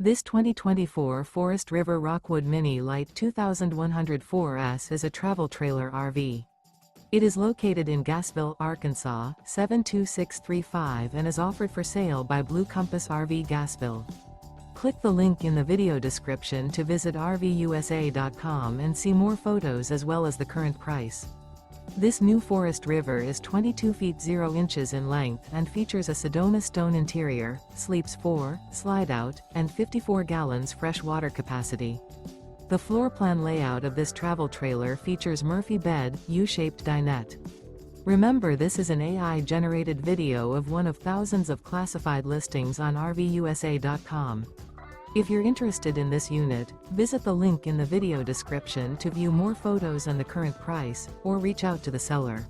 This 2024 Forest River Rockwood Mini Lite 2104S is a travel trailer RV. It is located in Gassville, Arkansas, 72635 and is offered for sale by Blue Compass RV Gassville. Click the link in the video description to visit RVUSA.com and see more photos as well as the current price. This new Forest River is 22 feet 0 inches in length and features a SEDONA-STONE interior, sleeps 4, Slideout, and 54 gallons fresh water capacity. The floor plan layout of this travel trailer features Murphy bed, U-shaped dinette. Remember, this is an AI-generated video of one of thousands of classified listings on RVUSA.com. If you're interested in this unit, visit the link in the video description to view more photos and the current price, or reach out to the seller.